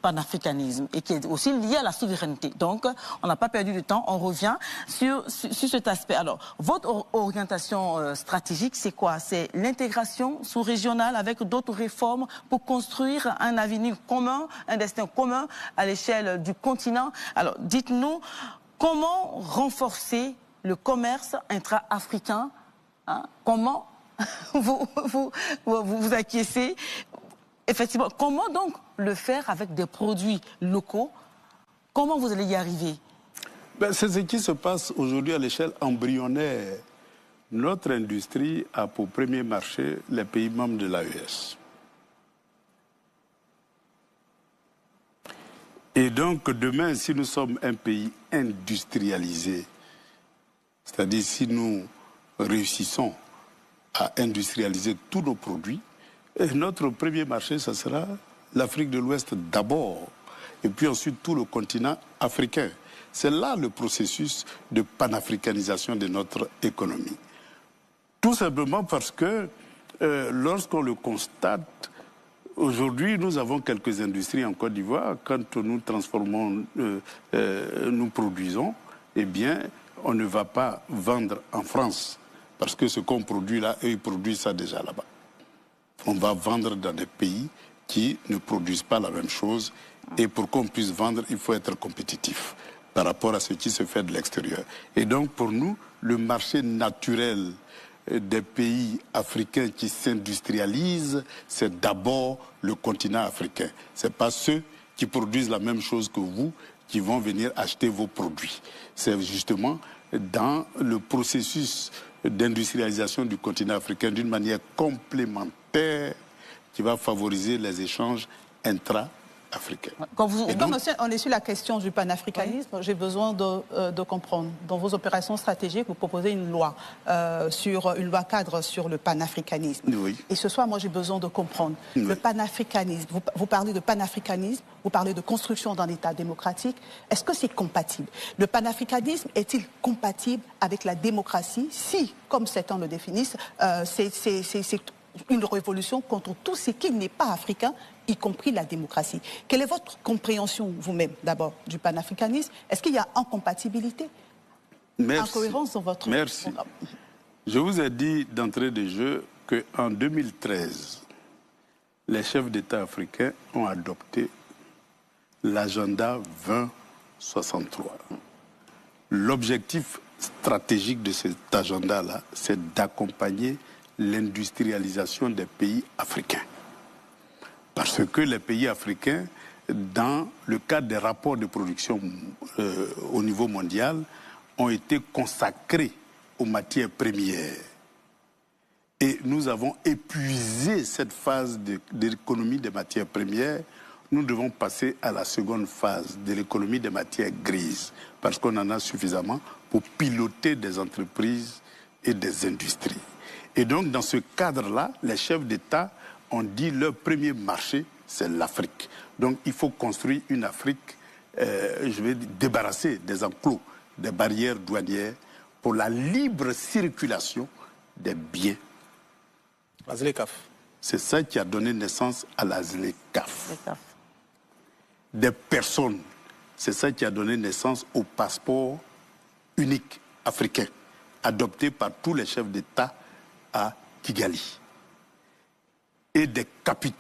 panafricanisme et qui est aussi lié à la souveraineté. Donc, on n'a pas perdu de temps, on revient sur cet aspect. Alors, votre orientation stratégique, c'est quoi? C'est l'intégration sous-régionale avec d'autres réformes pour construire un avenir commun, un destin commun à l'échelle du continent. Alors, dites-nous, comment renforcer le commerce intra-africain, hein? Comment vous acquiescez? Effectivement, comment donc le faire avec des produits locaux? Comment vous allez y arriver? C'est ce qui se passe aujourd'hui à l'échelle embryonnaire. Notre industrie a pour premier marché les pays membres de l'AES. Et donc demain, si nous sommes un pays industrialisé, c'est-à-dire si nous réussissons à industrialiser tous nos produits, et notre premier marché, ce sera l'Afrique de l'Ouest d'abord, et puis ensuite tout le continent africain. C'est là le processus de panafricanisation de notre économie. Tout simplement parce que lorsqu'on le constate, aujourd'hui nous avons quelques industries en Côte d'Ivoire. Quand nous transformons, nous produisons, eh bien on ne va pas vendre en France, parce que ce qu'on produit là, eux ils produisent ça déjà là-bas. On va vendre dans des pays qui ne produisent pas la même chose. Et pour qu'on puisse vendre, il faut être compétitif par rapport à ce qui se fait de l'extérieur. Et donc pour nous, le marché naturel des pays africains qui s'industrialisent, c'est d'abord le continent africain. Ce n'est pas ceux qui produisent la même chose que vous qui vont venir acheter vos produits. C'est justement dans le processus d'industrialisation du continent africain d'une manière complémentaire qui va favoriser les échanges intra-africains. Comme on est sur la question du panafricanisme, oui, j'ai besoin de comprendre. Dans vos opérations stratégiques, vous proposez une loi cadre sur le panafricanisme. Oui. Et ce soir, moi, j'ai besoin de comprendre. Oui. Le panafricanisme, vous parlez de panafricanisme, vous parlez de construction d'un État démocratique. Est-ce que c'est compatible? Le panafricanisme est-il compatible avec la démocratie si, comme certains le définissent, c'est une révolution contre tout ce qui n'est pas africain, y compris la démocratie? Quelle est votre compréhension, vous-même, d'abord, du panafricanisme? Est-ce qu'il y a incompatibilité? Merci. Incohérence dans votre programme? Je vous ai dit d'entrée de jeu qu'en 2013, les chefs d'État africains ont adopté l'agenda 2063. L'objectif stratégique de cet agenda-là, c'est d'accompagner l'industrialisation des pays africains. Parce que les pays africains, dans le cadre des rapports de production au niveau mondial, ont été consacrés aux matières premières. Et nous avons épuisé cette phase de l'économie des matières premières. Nous devons passer à la seconde phase de l'économie des matières grises, parce qu'on en a suffisamment pour piloter des entreprises et des industries. Et donc, dans ce cadre-là, les chefs d'État ont dit leur premier marché, c'est l'Afrique. Donc, il faut construire une Afrique, je vais dire, débarrassée des enclos, des barrières douanières, pour la libre circulation des biens. La ZLECAf. C'est ça qui a donné naissance à la ZLECAf. Des personnes, c'est ça qui a donné naissance au passeport unique africain, adopté par tous les chefs d'État à Kigali. Et des capitaux